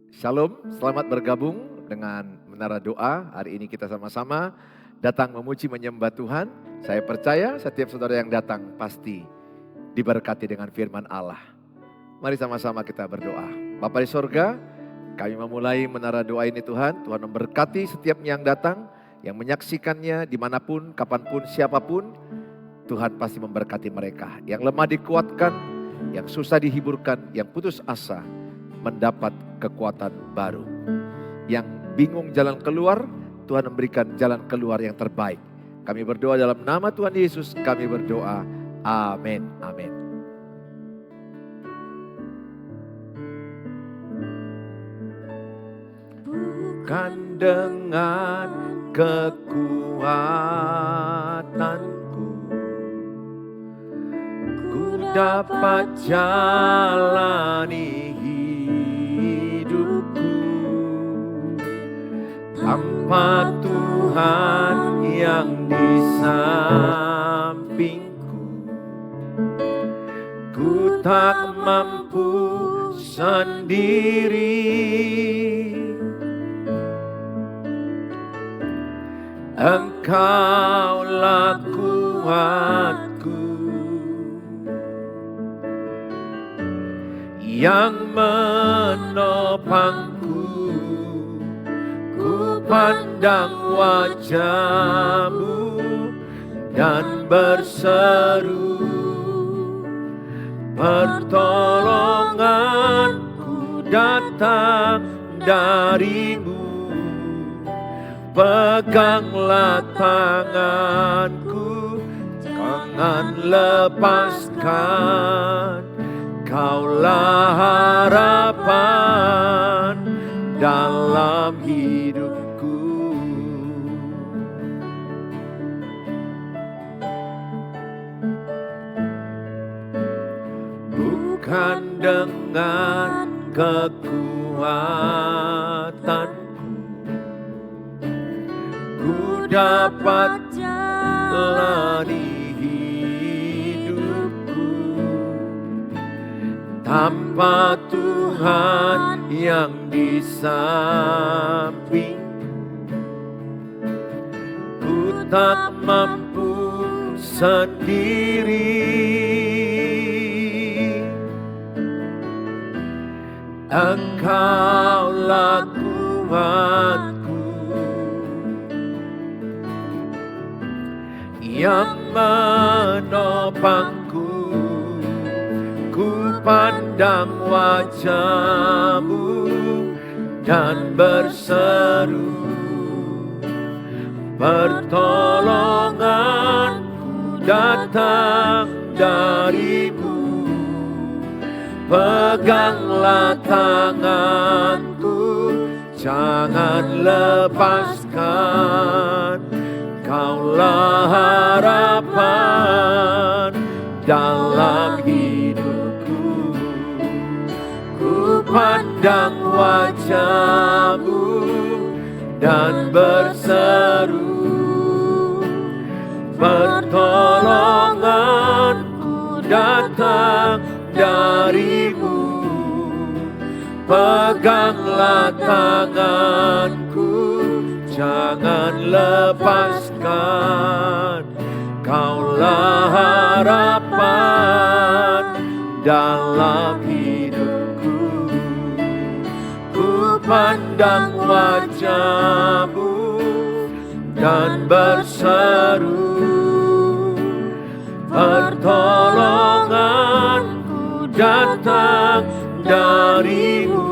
Shalom, selamat bergabung dengan Menara Doa. Hari ini kita sama-sama datang memuji menyembah Tuhan. Saya percaya setiap saudara yang datang pasti diberkati dengan firman Allah. Mari sama-sama kita berdoa. Bapa di sorga, kami memulai Menara Doa ini Tuhan. Tuhan memberkati setiap yang datang, yang menyaksikannya dimanapun, kapanpun, siapapun. Tuhan pasti memberkati mereka. Yang lemah dikuatkan, yang susah dihiburkan, yang putus asa mendapat kekuatan baru. Yang bingung jalan keluar, Tuhan memberikan jalan keluar yang terbaik. Kami berdoa dalam nama Tuhan Yesus, kami berdoa. Amin. Amin. Bukan dengan kekuatanku ku dapat jalani hidupku tanpa Tuhan yang di sampingku. Ku tak mampu sendiri. Engkaulah kuatku yang menopangku. Ku pandang wajah-Mu dan berseru, pertolonganku datang dari-Mu. Peganglah tanganku, jangan lepaskan. Kaulah harapan dalam hidupku. Bukan dengan kekuatanku ku dapat jalani hidupku tanpa Tuhan yang di samping. Ku tak mampu sendiri. Engkaulah kuatku yang menopangku. Ku pandang wajah-Mu dan berseru, pertolonganku datang dari-Mu. Peganglah tanganku, jangan lepaskan. Kaulah harapan dalam hidupku. Ku pandang wajah-Mu dan berseru, pertolonganku datang dari-Mu. Peganglah tanganku, jangan lepaskan. Kaulah harapan dalam hidupku. Ku pandang wajah-Mu dan berseru, pertolonganku datang dari-Mu.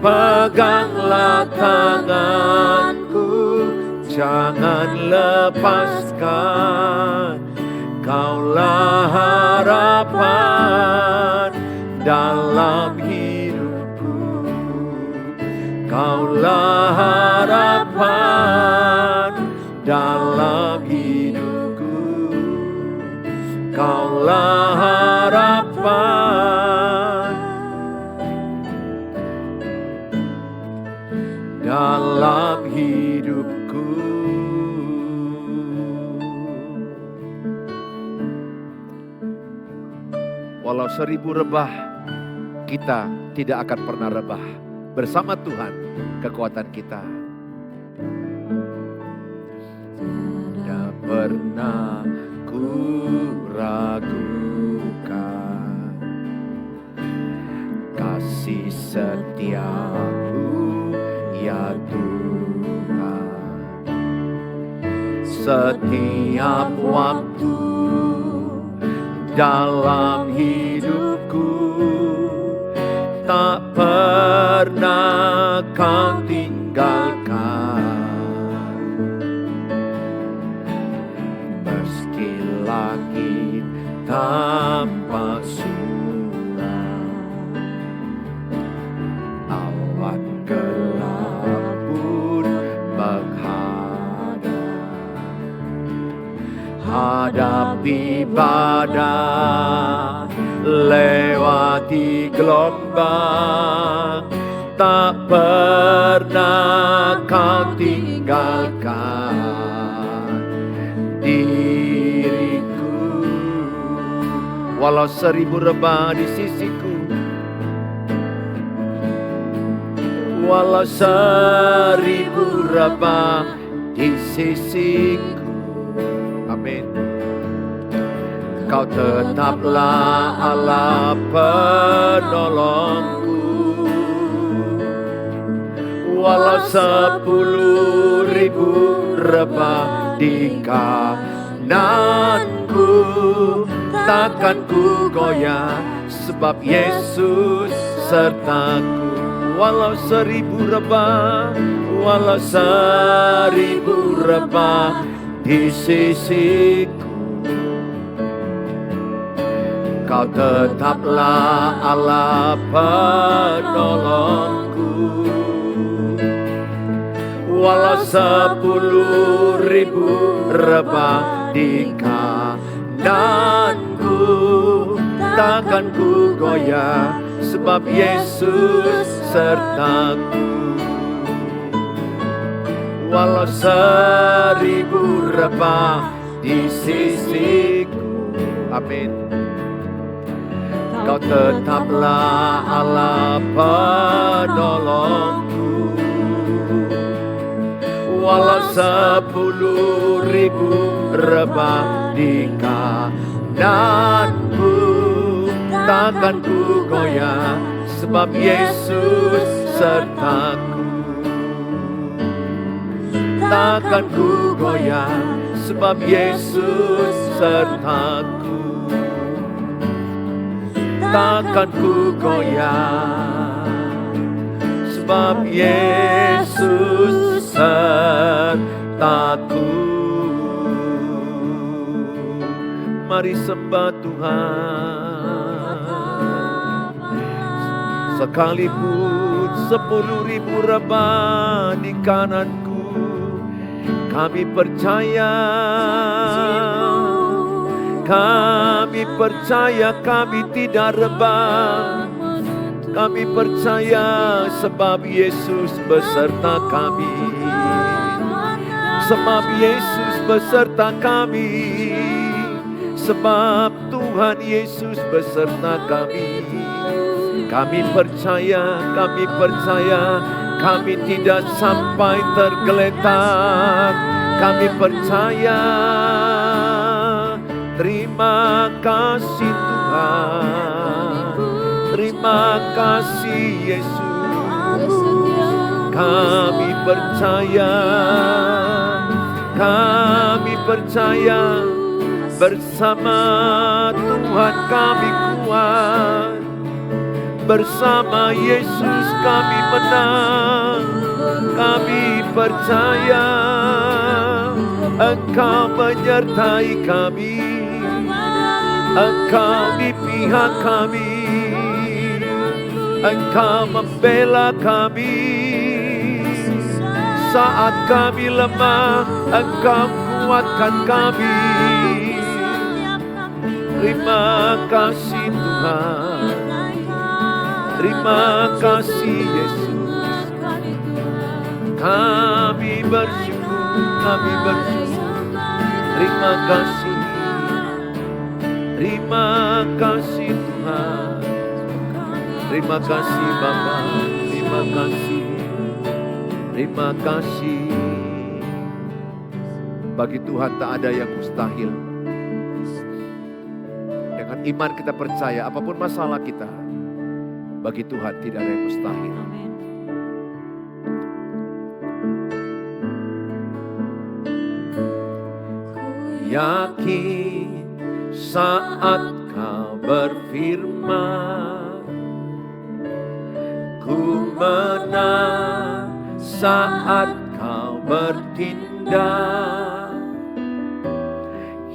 Peganglah tanganku, jangan lepaskan. Kaulah harapan dalam hidupku. Kaulah harapan dalam hidupku. Kaulah harapan dalam hidupku. Walau 1000 rebah kita tidak akan pernah rebah. Bersama Tuhan kekuatan kita. Tidak pernah ku ragukan kasih setiamu ya Tuhan. Setiap waktu dalam hidupku tak pernah kau tinggalkan. Meski langit tampak suram, awan gelap pun menghadap. Hadapi badai, lewati gelombang, tak pernah kau tinggalkan diriku. Walau 1000 rebah di sisiku, walau 1000 rebah di sisiku. Amin. Kau tetaplah Allah penolongku. Walau 10.000 rebah di kananku, takkan ku goyah, sebab Yesus sertaku. Walau 1000 rebah, walau 1000 rebah di sisiku, Kau tetaplah Allah penolongku. Walau 10.000 rebah di kananku, takkan ku goyah, sebab Yesus sertaku. Walau 1000 rebah di sisiku, amin. Kau tetaplah Allah penolongku. Walau 10.000 rebah di kananku, takkan ku goyah, sebab Yesus sertaku. Takkan ku goyah, sebab Yesus sertaku. Takkan ku goyah, sebab Yesus sertaku. Mari sembah Tuhan. Sekalipun 10.000 rebah di kananku, kami percaya, kami percaya, kami tidak rebah. Kami percaya sebab Yesus beserta kami. Sebab Yesus beserta kami. Sebab Tuhan Yesus beserta kami. Kami percaya, kami percaya, kami tidak sampai tergeletak. Kami percaya. Terima kasih Tuhan. Terima kasih Yesus. Kami percaya. Kami percaya. Bersama Tuhan kami kuat. Bersama Yesus kami menang. Kami percaya Engkau menyertai kami. Engkau di pihak kami. Engkau membela kami. Saat kami lemah, Engkau kuatkan kami. Terima kasih Tuhan. Terima kasih Yesus. Kami bersyukur, kami bersyukur. Terima kasih. Terima kasih Tuhan. Terima kasih Bapa, terima kasih. Terima kasih. Bagi Tuhan tak ada yang mustahil. Dengan iman kita percaya apapun masalah kita, bagi Tuhan tidak ada yang mustahil. Amin. Yakin saat Kau berfirman, ku menang saat Kau bertindak.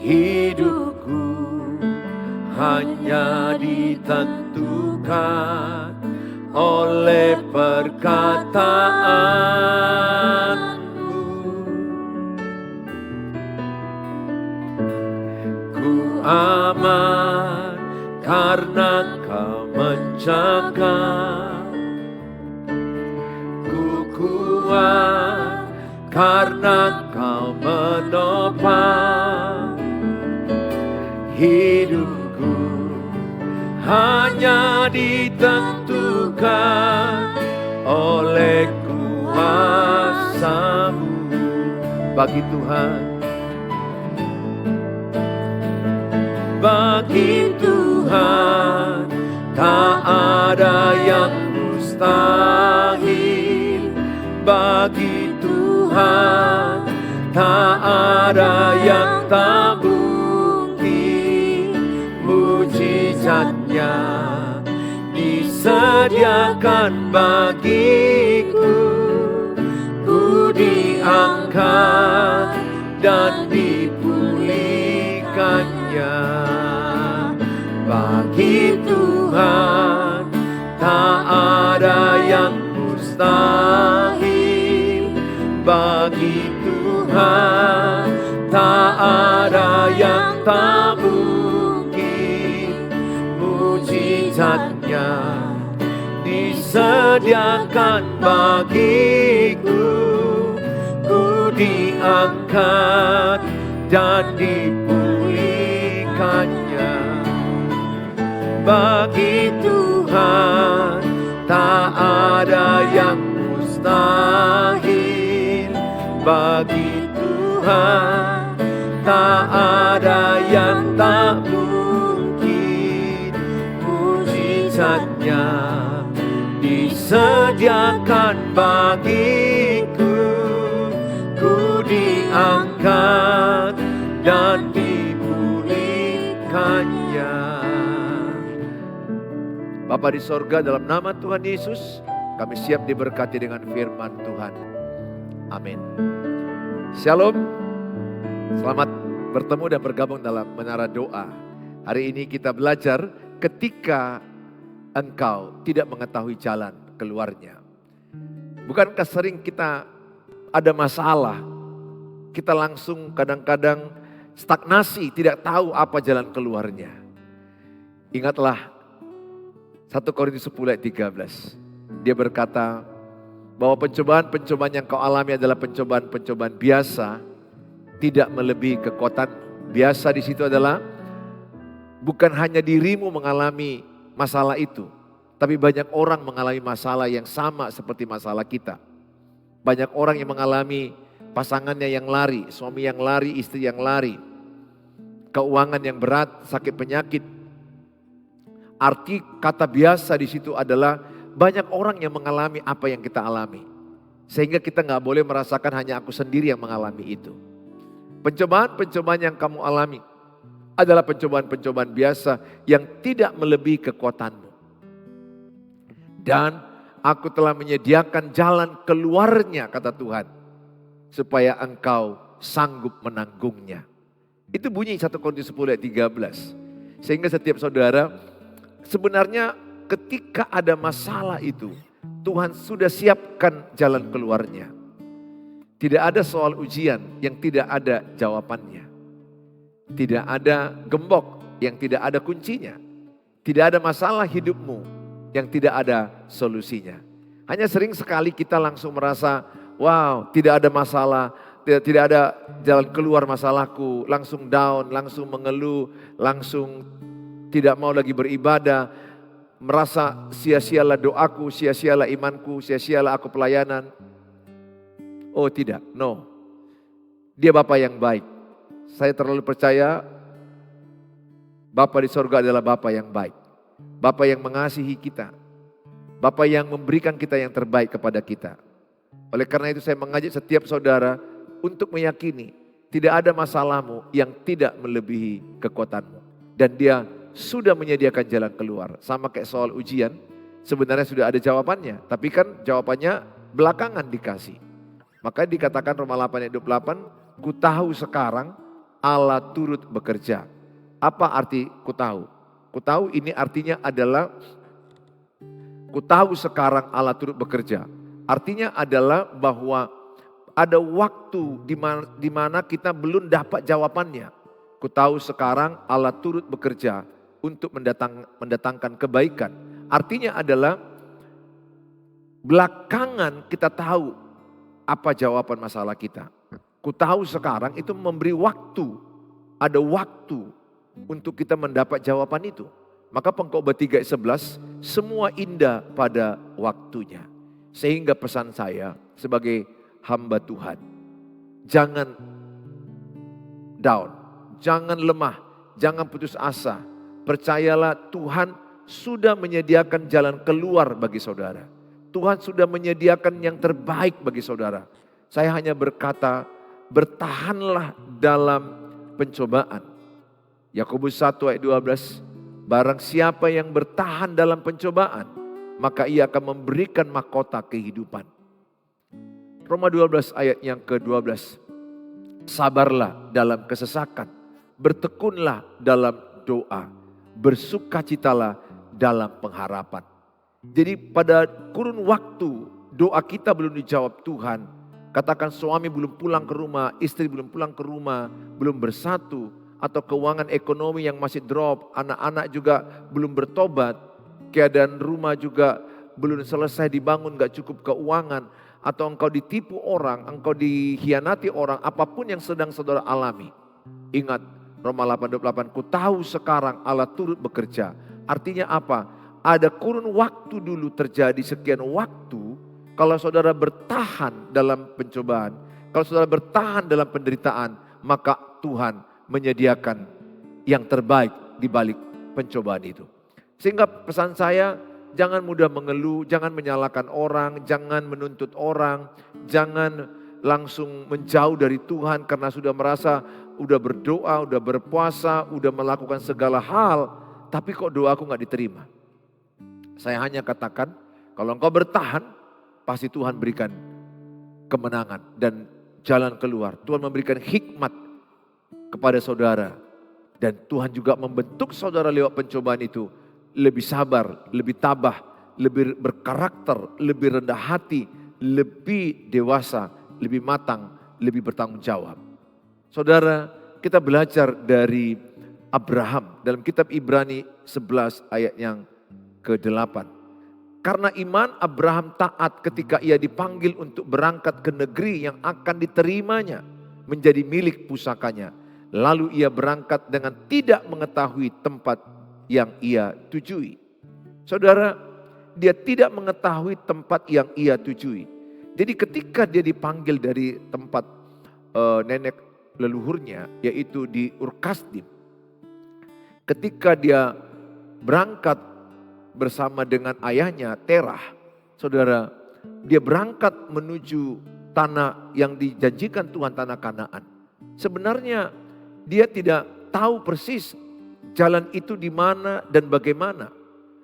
Hidupku hanya ditentukan oleh perkataan-Mu. Ku aman karena Kau menjaga. Ku kuat karena Kau menopang. Hidupku hanya ditentukan oleh kuasa-Mu. Bagi Tuhan, bagi Tuhan tak ada yang mustahil. Bagi Tuhan tak ada yang tak mungkin. Mujizatnya disediakan bagiku. Ku diangkat dan dipulihkannya. Bagi Tuhan tak ada yang mustahil. Bagi Tuhan tak ada yang tak mungkin. Mujizatnya disediakan bagiku. Ku diangkat dan dipulihkannya. Bagi Tuhan tak ada yang mustahil. Bagi Tuhan tak ada yang tak mungkin. Mujizatnya disediakan bagiku. Ku diangkat dan dipulihkannya. Bapa di sorga, dalam nama Tuhan Yesus, kami siap diberkati dengan firman Tuhan. Amin. Shalom. Selamat bertemu dan bergabung dalam Menara Doa. Hari ini kita belajar ketika engkau tidak mengetahui jalan keluarnya. Bukankah sering kita ada masalah, kita langsung kadang-kadang stagnasi, tidak tahu apa jalan keluarnya. Ingatlah 1 Korintus 10 ayat 13. Dia berkata bahwa pencobaan-pencobaan yang kau alami adalah pencobaan-pencobaan biasa, tidak melebihi kekuatan. Biasa di situ adalah bukan hanya dirimu mengalami masalah itu, tapi banyak orang mengalami masalah yang sama seperti masalah kita. Banyak orang yang mengalami pasangannya yang lari, suami yang lari, istri yang lari, keuangan yang berat, sakit penyakit. Arti kata biasa di situ adalah banyak orang yang mengalami apa yang kita alami. Sehingga kita gak boleh merasakan hanya aku sendiri yang mengalami itu. Pencobaan-pencobaan yang kamu alami adalah pencobaan-pencobaan biasa yang tidak melebihi kekuatanmu. Dan aku telah menyediakan jalan keluarnya, kata Tuhan, supaya engkau sanggup menanggungnya. Itu bunyi 1 Korintus 10 ayat 13. Sehingga setiap saudara, sebenarnya ketika ada masalah itu, Tuhan sudah siapkan jalan keluarnya. Tidak ada soal ujian yang tidak ada jawabannya. Tidak ada gembok yang tidak ada kuncinya. Tidak ada masalah hidupmu yang tidak ada solusinya. Hanya sering sekali kita langsung merasa, wow, tidak ada masalah, tidak ada jalan keluar masalahku, langsung down, langsung mengeluh, langsung tidak mau lagi beribadah. merasa sia-sialah doaku, sia-sialah imanku, sia-sialah aku pelayanan. Oh tidak, no. Dia Bapa yang baik. Saya terlalu percaya Bapa di sorga adalah Bapa yang baik. Bapa yang mengasihi kita. Bapa yang memberikan kita yang terbaik kepada kita. Oleh karena itu saya mengajak setiap saudara untuk meyakini tidak ada masalahmu yang tidak melebihi kekuatanmu. Dan dia sudah menyediakan jalan keluar. Sama kayak soal ujian, sebenarnya sudah ada jawabannya. Tapi kan jawabannya belakangan dikasih. Maka dikatakan Roma 8 ayat 28, ku tahu sekarang Allah turut bekerja. Apa arti ku tahu? Ku tahu ini artinya adalah, ku tahu sekarang Allah turut bekerja. Artinya adalah bahwa ada waktu di mana kita belum dapat jawabannya. Ku tahu sekarang Allah turut bekerja untuk mendatangkan kebaikan. Artinya adalah belakangan kita tahu apa jawaban masalah kita. Ku tahu sekarang itu memberi waktu. Ada waktu untuk kita mendapat jawaban itu. Maka Pengkhotbah 3 ayat 11, semua indah pada waktunya. Sehingga pesan saya sebagai hamba Tuhan, jangan down, jangan lemah, jangan putus asa. Percayalah Tuhan sudah menyediakan jalan keluar bagi saudara. Tuhan sudah menyediakan yang terbaik bagi saudara. Saya hanya berkata, bertahanlah dalam pencobaan. Yakobus 1 ayat 12, barang siapa yang bertahan dalam pencobaan, maka ia akan memberikan mahkota kehidupan. Roma 12 ayat yang ke-12. Sabarlah dalam kesesakan, bertekunlah dalam doa, bersukacitalah dalam pengharapan. Jadi pada kurun waktu doa kita belum dijawab Tuhan, katakan suami belum pulang ke rumah, istri belum pulang ke rumah, belum bersatu, atau keuangan ekonomi yang masih drop, anak-anak juga belum bertobat, keadaan rumah juga belum selesai dibangun, gak cukup keuangan, atau engkau ditipu orang, engkau dikhianati orang, apapun yang sedang saudara alami. Ingat Roma 8:28, ku tahu sekarang Allah turut bekerja. Artinya apa? Ada kurun waktu dulu terjadi sekian waktu, kalau saudara bertahan dalam pencobaan, kalau saudara bertahan dalam penderitaan, maka Tuhan menyediakan yang terbaik di balik pencobaan itu. Sehingga pesan saya, jangan mudah mengeluh, jangan menyalahkan orang, jangan menuntut orang, jangan langsung menjauh dari Tuhan karena sudah merasa udah berdoa, udah berpuasa, udah melakukan segala hal, tapi kok doaku gak diterima. Saya hanya katakan, kalau engkau bertahan, pasti Tuhan berikan kemenangan dan jalan keluar. Tuhan memberikan hikmat kepada saudara. Dan Tuhan juga membentuk saudara lewat pencobaan itu. Lebih sabar, lebih tabah, lebih berkarakter, lebih rendah hati, lebih dewasa, lebih matang, lebih bertanggung jawab. Saudara, kita belajar dari Abraham dalam kitab Ibrani 11 ayat yang ke-8. Karena iman Abraham taat ketika ia dipanggil untuk berangkat ke negeri yang akan diterimanya menjadi milik pusakanya. Lalu ia berangkat dengan tidak mengetahui tempat yang ia tujui. Saudara, dia tidak mengetahui tempat yang ia tujui. Jadi ketika dia dipanggil dari tempat nenek leluhurnya, yaitu di Ur-Kasdim. Ketika dia berangkat bersama dengan ayahnya Terah, saudara, dia berangkat menuju tanah yang dijanjikan Tuhan, tanah Kanaan. Sebenarnya dia tidak tahu persis jalan itu di mana dan bagaimana.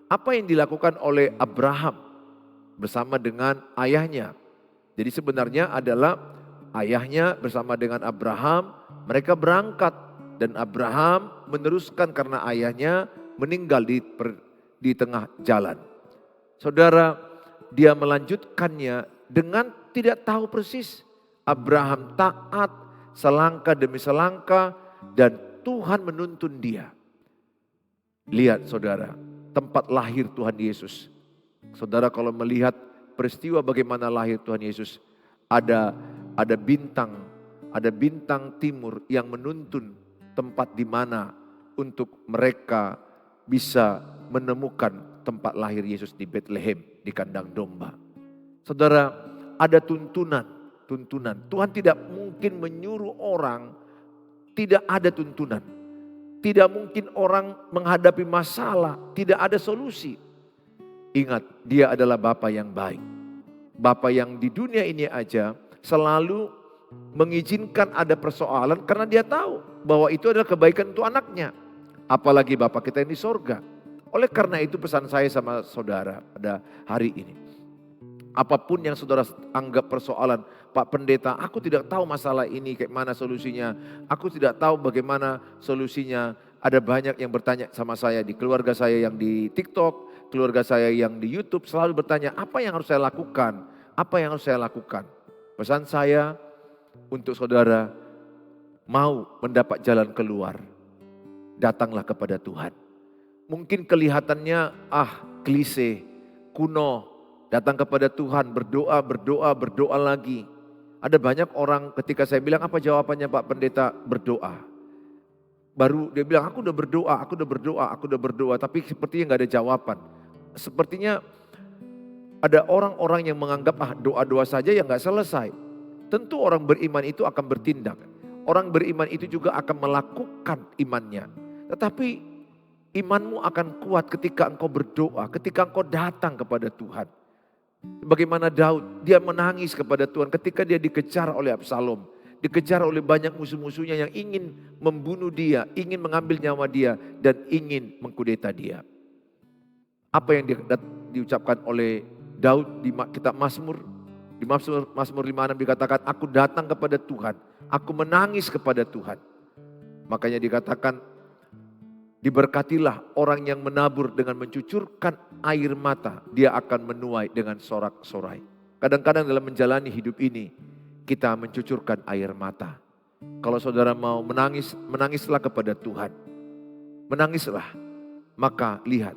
Apa yang dilakukan oleh Abraham bersama dengan ayahnya. Jadi sebenarnya adalah ayahnya bersama dengan Abraham, mereka berangkat dan Abraham meneruskan karena ayahnya meninggal di tengah jalan. Saudara, dia melanjutkannya dengan tidak tahu persis. Abraham taat selangkah demi selangkah dan Tuhan menuntun dia. Lihat saudara, tempat lahir Tuhan Yesus. Saudara kalau melihat peristiwa bagaimana lahir Tuhan Yesus, ada bintang timur yang menuntun tempat di mana untuk mereka bisa menemukan tempat lahir Yesus di Bethlehem, di kandang domba. Saudara, ada tuntunan. Tuhan tidak mungkin menyuruh orang, tidak ada tuntunan. Tidak mungkin orang menghadapi masalah, tidak ada solusi. Ingat, dia adalah Bapa yang baik. Bapa yang di dunia ini aja selalu mengizinkan ada persoalan karena dia tahu bahwa itu adalah kebaikan untuk anaknya. Apalagi Bapa kita yang di sorga. Oleh karena itu pesan saya sama saudara pada hari ini. Apapun yang saudara anggap persoalan, Pak Pendeta, aku tidak tahu masalah ini kayak mana solusinya. Aku tidak tahu bagaimana solusinya. Ada banyak yang bertanya sama saya di keluarga saya yang di TikTok, keluarga saya yang di YouTube selalu bertanya, apa yang harus saya lakukan? Apa yang harus saya lakukan? Pesan saya untuk saudara, mau mendapat jalan keluar, datanglah kepada Tuhan. Mungkin kelihatannya klise, kuno. Datang kepada Tuhan, berdoa lagi. Ada banyak orang ketika saya bilang, apa jawabannya Pak Pendeta? Berdoa. Baru dia bilang, aku udah berdoa. Tapi sepertinya gak ada jawaban. Sepertinya ada orang-orang yang menganggap, doa-doa saja yang gak selesai. Tentu orang beriman itu akan bertindak. Orang beriman itu juga akan melakukan imannya. Tetapi imanmu akan kuat ketika engkau berdoa, ketika engkau datang kepada Tuhan. Bagaimana Daud, dia menangis kepada Tuhan ketika dia dikejar oleh Absalom. Dikejar oleh banyak musuh-musuhnya yang ingin membunuh dia, ingin mengambil nyawa dia, dan ingin mengkudeta dia. Apa yang diucapkan oleh Daud di kitab Mazmur? Di Mazmur 56 dikatakan, aku datang kepada Tuhan, aku menangis kepada Tuhan. Makanya dikatakan, diberkatilah orang yang menabur dengan mencucurkan air mata. Dia akan menuai dengan sorak-sorai. Kadang-kadang dalam menjalani hidup ini, kita mencucurkan air mata. Kalau saudara mau menangis, menangislah kepada Tuhan. Menangislah. Maka lihat,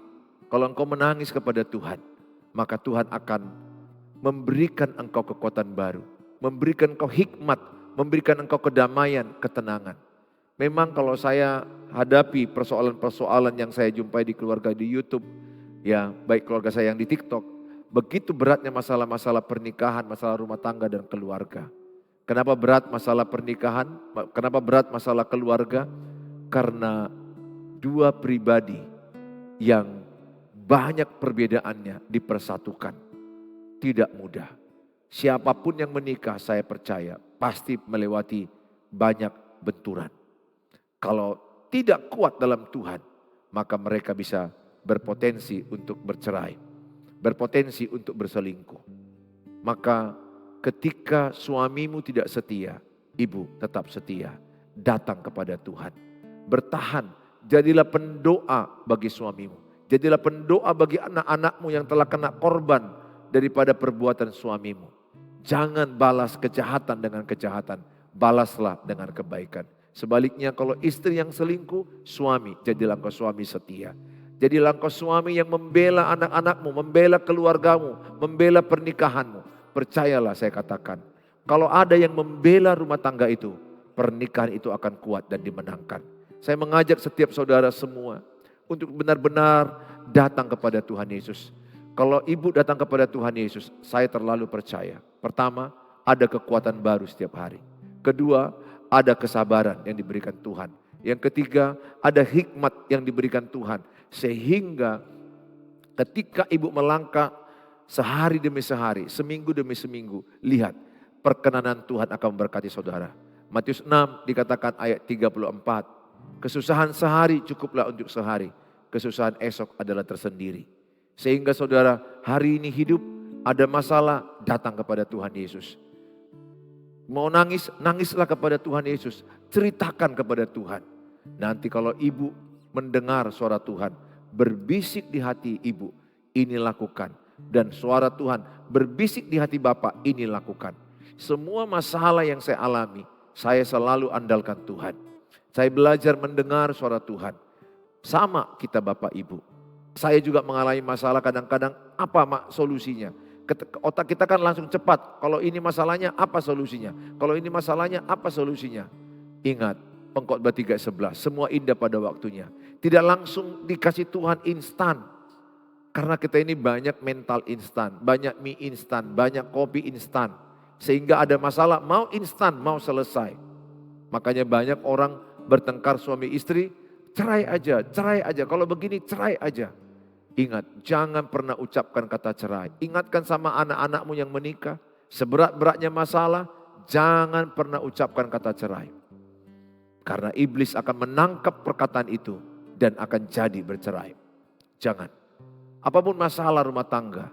kalau engkau menangis kepada Tuhan, maka Tuhan akan memberikan engkau kekuatan baru. Memberikan engkau hikmat, memberikan engkau kedamaian, ketenangan. Memang kalau saya hadapi persoalan-persoalan yang saya jumpai di keluarga di YouTube, ya baik keluarga saya yang di TikTok, begitu beratnya masalah-masalah pernikahan, masalah rumah tangga dan keluarga. Kenapa berat masalah pernikahan? Kenapa berat masalah keluarga? Karena dua pribadi yang banyak perbedaannya dipersatukan. Tidak mudah. Siapapun yang menikah, saya percaya pasti melewati banyak benturan. Kalau tidak kuat dalam Tuhan, maka mereka bisa berpotensi untuk bercerai, berpotensi untuk berselingkuh. Maka ketika suamimu tidak setia, ibu tetap setia, datang kepada Tuhan. Bertahan, jadilah pendoa bagi suamimu. Jadilah pendoa bagi anak-anakmu yang telah kena korban daripada perbuatan suamimu. Jangan balas kejahatan dengan kejahatan, balaslah dengan kebaikan. Sebaliknya kalau istri yang selingkuh, suami, jadilah engkau suami setia. Jadilah engkau suami yang membela anak-anakmu, membela keluargamu, membela pernikahanmu. Percayalah saya katakan, kalau ada yang membela rumah tangga itu, pernikahan itu akan kuat dan dimenangkan. Saya mengajak setiap saudara semua untuk benar-benar datang kepada Tuhan Yesus. Kalau ibu datang kepada Tuhan Yesus, saya terlalu percaya. Pertama, ada kekuatan baru setiap hari. Kedua, ada kesabaran yang diberikan Tuhan. Yang ketiga, ada hikmat yang diberikan Tuhan. Sehingga ketika ibu melangkah sehari demi sehari, seminggu demi seminggu, lihat perkenanan Tuhan akan memberkati saudara. Matius 6 dikatakan ayat 34. Kesusahan sehari cukuplah untuk sehari. Kesusahan esok adalah tersendiri. Sehingga saudara hari ini hidup, ada masalah, datang kepada Tuhan Yesus. Mau nangis, nangislah kepada Tuhan Yesus. Ceritakan kepada Tuhan. Nanti kalau ibu mendengar suara Tuhan, berbisik di hati ibu, ini lakukan. Dan suara Tuhan berbisik di hati bapak, ini lakukan. Semua masalah yang saya alami, saya selalu andalkan Tuhan. Saya belajar mendengar suara Tuhan. Sama kita bapak ibu. Saya juga mengalami masalah kadang-kadang, apa solusinya? Otak kita kan langsung cepat, kalau ini masalahnya apa solusinya? Kalau ini masalahnya apa solusinya? Ingat, Pengkhotbah 3:11, semua indah pada waktunya. Tidak langsung dikasih Tuhan instan. Karena kita ini banyak mental instan, banyak mie instan, banyak kopi instan. Sehingga ada masalah mau instan, mau selesai. Makanya banyak orang bertengkar suami istri, cerai aja, cerai aja. Kalau begini cerai aja. Ingat, jangan pernah ucapkan kata cerai. Ingatkan sama anak-anakmu yang menikah, seberat-beratnya masalah, jangan pernah ucapkan kata cerai. Karena iblis akan menangkap perkataan itu dan akan jadi bercerai. Jangan. Apapun masalah rumah tangga,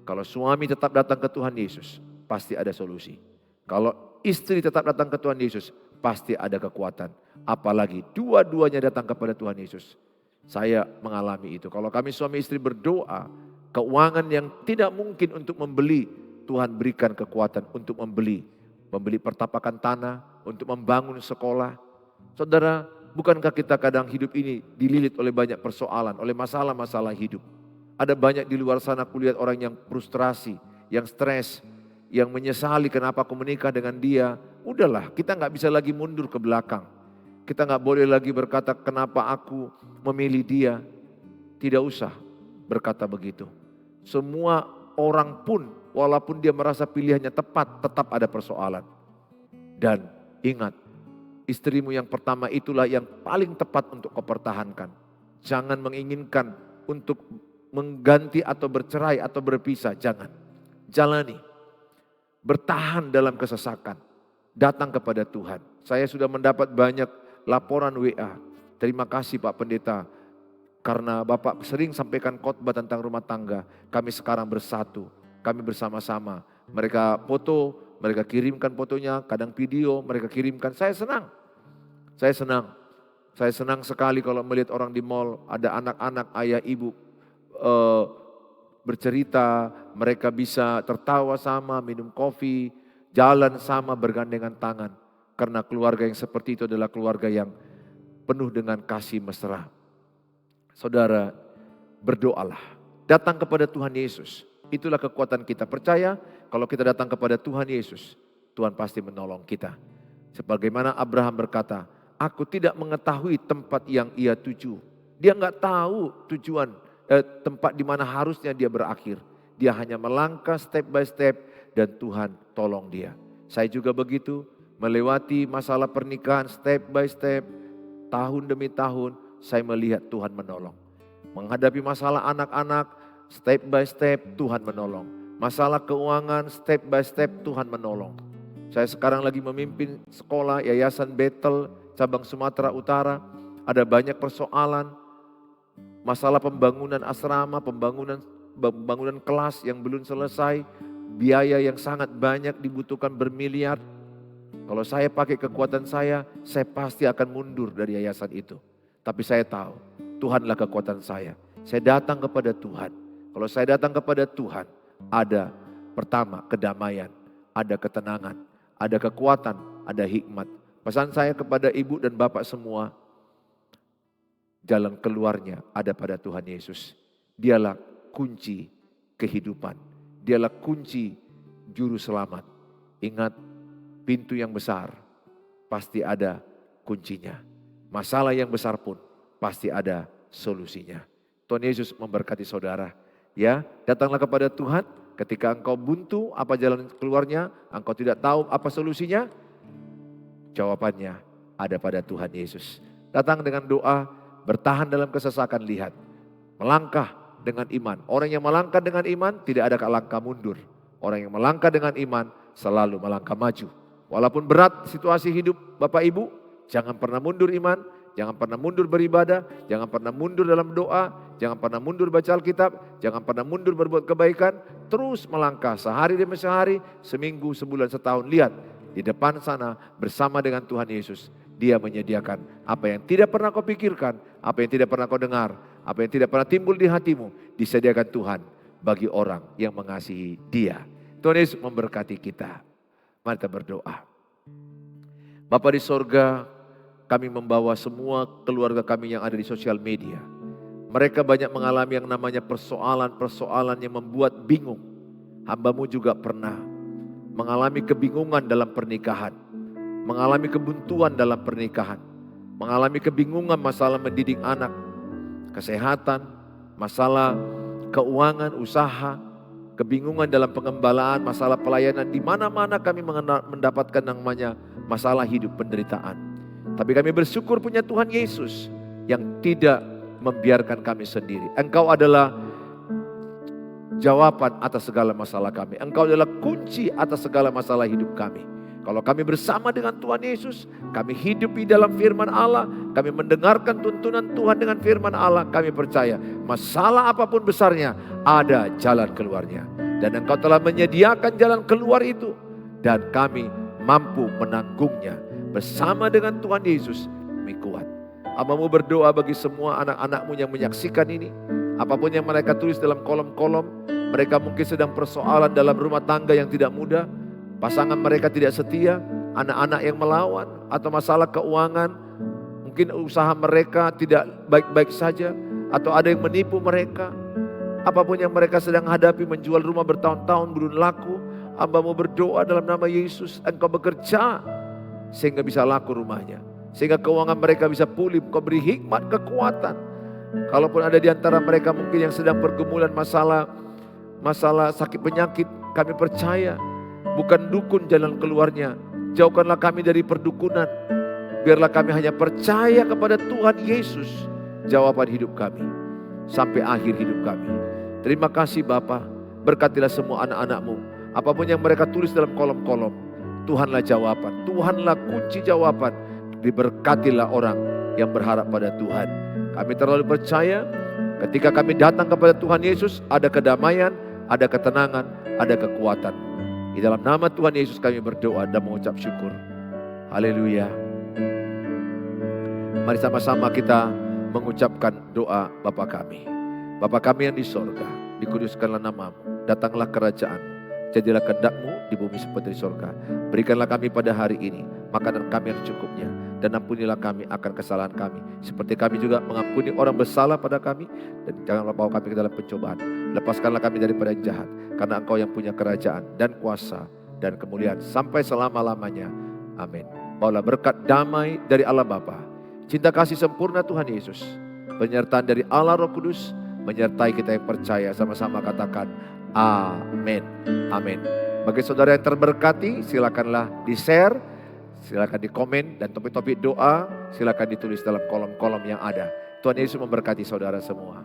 kalau suami tetap datang ke Tuhan Yesus, pasti ada solusi. Kalau istri tetap datang ke Tuhan Yesus, pasti ada kekuatan. Apalagi dua-duanya datang kepada Tuhan Yesus. Saya mengalami itu. Kalau kami suami istri berdoa, keuangan yang tidak mungkin untuk membeli, Tuhan berikan kekuatan untuk membeli. Membeli pertapakan tanah, untuk membangun sekolah. Saudara, bukankah kita kadang hidup ini dililit oleh banyak persoalan, oleh masalah-masalah hidup. Ada banyak di luar sana kulihat orang yang frustrasi, yang stres, yang menyesali kenapa aku menikah dengan dia. Udahlah, kita nggak bisa lagi mundur ke belakang. Kita nggak boleh lagi berkata kenapa aku memilih dia. Tidak usah berkata begitu. Semua orang pun walaupun dia merasa pilihannya tepat, tetap ada persoalan. Dan ingat, istrimu yang pertama itulah yang paling tepat untuk kau pertahankan. Jangan menginginkan untuk mengganti atau bercerai atau berpisah, jangan. Jalani. Bertahan dalam kesesakan. Datang kepada Tuhan. Saya sudah mendapat banyak laporan WA. Terima kasih Pak Pendeta. Karena Bapak sering sampaikan khotbah tentang rumah tangga. Kami sekarang bersatu. Kami bersama-sama. Mereka foto, mereka kirimkan fotonya, kadang video mereka kirimkan. Saya senang. Saya senang. Saya senang sekali kalau melihat orang di mall, ada anak-anak, ayah, ibu bercerita, mereka bisa tertawa sama, minum kopi, jalan sama, bergandengan tangan. Karena keluarga yang seperti itu adalah keluarga yang penuh dengan kasih mesra. Saudara, berdoalah. Datang kepada Tuhan Yesus. Itulah kekuatan kita. Percaya kalau kita datang kepada Tuhan Yesus, Tuhan pasti menolong kita. Sebagaimana Abraham berkata, aku tidak mengetahui tempat yang ia tuju. Dia nggak tahu tujuan tempat di mana harusnya dia berakhir. Dia hanya melangkah step by step dan Tuhan tolong dia. Saya juga begitu. Melewati masalah pernikahan step by step, tahun demi tahun, saya melihat Tuhan menolong. Menghadapi masalah anak-anak, step by step Tuhan menolong. Masalah keuangan, step by step Tuhan menolong. Saya sekarang lagi memimpin sekolah Yayasan Bethel, cabang Sumatera Utara. Ada banyak persoalan, masalah pembangunan asrama, pembangunan kelas yang belum selesai, biaya yang sangat banyak dibutuhkan bermiliar. Kalau saya pakai kekuatan saya pasti akan mundur dari yayasan itu. Tapi saya tahu, Tuhanlah kekuatan saya. Saya datang kepada Tuhan. Kalau saya datang kepada Tuhan, ada pertama kedamaian, ada ketenangan, ada kekuatan, ada hikmat. Pesan saya kepada ibu dan bapak semua, jalan keluarnya ada pada Tuhan Yesus. Dialah kunci kehidupan. Dialah kunci juru selamat. Ingat, pintu yang besar pasti ada kuncinya. Masalah yang besar pun pasti ada solusinya. Tuhan Yesus memberkati saudara. Ya, datanglah kepada Tuhan ketika engkau buntu, apa jalan keluarnya, engkau tidak tahu apa solusinya. Jawabannya ada pada Tuhan Yesus. Datang dengan doa, bertahan dalam kesesakan, lihat. Melangkah dengan iman. Orang yang melangkah dengan iman tidak ada langkah mundur. Orang yang melangkah dengan iman selalu melangkah maju. Walaupun berat situasi hidup Bapak Ibu, jangan pernah mundur iman, jangan pernah mundur beribadah, jangan pernah mundur dalam doa, jangan pernah mundur baca Alkitab, jangan pernah mundur berbuat kebaikan, terus melangkah sehari demi sehari, seminggu, sebulan, setahun. Lihat di depan sana bersama dengan Tuhan Yesus, Dia menyediakan apa yang tidak pernah kau pikirkan, apa yang tidak pernah kau dengar, apa yang tidak pernah timbul di hatimu, disediakan Tuhan bagi orang yang mengasihi Dia. Tuhan Yesus memberkati kita. Mari kita berdoa. Bapa di sorga, kami membawa semua keluarga kami yang ada di sosial media. Mereka banyak mengalami yang namanya persoalan-persoalan yang membuat bingung. Hamba-Mu juga pernah mengalami kebingungan dalam pernikahan. Mengalami kebuntuan dalam pernikahan. Mengalami kebingungan masalah mendidik anak. Kesehatan, masalah keuangan, usaha, kebingungan dalam pengembalaan, masalah pelayanan. Di mana-mana kami mendapatkan namanya masalah hidup, penderitaan. Tapi kami bersyukur punya Tuhan Yesus yang tidak membiarkan kami sendiri. Engkau adalah jawaban atas segala masalah kami. Engkau adalah kunci atas segala masalah hidup kami. Kalau kami bersama dengan Tuhan Yesus, kami hidup di dalam firman Allah, kami mendengarkan tuntunan Tuhan dengan firman Allah, kami percaya masalah apapun besarnya ada jalan keluarnya. Dan Engkau telah menyediakan jalan keluar itu, dan kami mampu menanggungnya. Bersama dengan Tuhan Yesus kami kuat. Hamba-Mu berdoa bagi semua anak-anak-Mu yang menyaksikan ini. Apapun yang mereka tulis dalam kolom-kolom, mereka mungkin sedang persoalan dalam rumah tangga yang tidak mudah. Pasangan mereka tidak setia, anak-anak yang melawan, atau masalah keuangan, mungkin usaha mereka tidak baik-baik saja, atau ada yang menipu mereka. Apapun yang mereka sedang hadapi, menjual rumah bertahun-tahun belum laku, hamba-Mu berdoa dalam nama Yesus, Engkau bekerja sehingga bisa laku rumahnya, sehingga keuangan mereka bisa pulih. Engkau beri hikmat, kekuatan. Kalaupun ada di antara mereka mungkin yang sedang pergumulan masalah sakit penyakit, kami percaya bukan dukun jalan keluarnya. Jauhkanlah kami dari perdukunan. Biarlah kami hanya percaya kepada Tuhan Yesus, jawaban hidup kami sampai akhir hidup kami. Terima kasih Bapa, berkatilah semua anak-anak-Mu. Apapun yang mereka tulis dalam kolom-kolom, Tuhanlah jawaban, Tuhanlah kunci jawaban. Diberkatilah orang yang berharap pada Tuhan. Kami terlalu percaya ketika kami datang kepada Tuhan Yesus, ada kedamaian, ada ketenangan, ada kekuatan. Di dalam nama Tuhan Yesus kami berdoa dan mengucap syukur. Haleluya. Mari sama-sama kita mengucapkan doa Bapa kami. Bapa kami yang di sorga, dikuduskanlah nama-Mu, datanglah kerajaan-Mu, jadilah kehendak-Mu di bumi seperti di sorga. Berikanlah kami pada hari ini makanan kami yang cukupnya, dan ampunilah kami akan kesalahan kami, seperti kami juga mengampuni orang bersalah pada kami. Dan janganlah bawa kami ke dalam pencobaan, lepaskanlah kami daripada yang jahat, karena Engkau yang punya kerajaan dan kuasa dan kemuliaan sampai selama-lamanya. Amin. Bawalah berkat damai dari Allah Bapa, cinta kasih sempurna Tuhan Yesus, penyertaan dari Allah Roh Kudus, menyertai kita yang percaya. Sama-sama katakan amin. Amin. Bagi saudara yang terberkati, silakanlah di-share, silakan di-komen, dan topik-topik doa silakan ditulis dalam kolom-kolom yang ada. Tuhan Yesus memberkati saudara semua.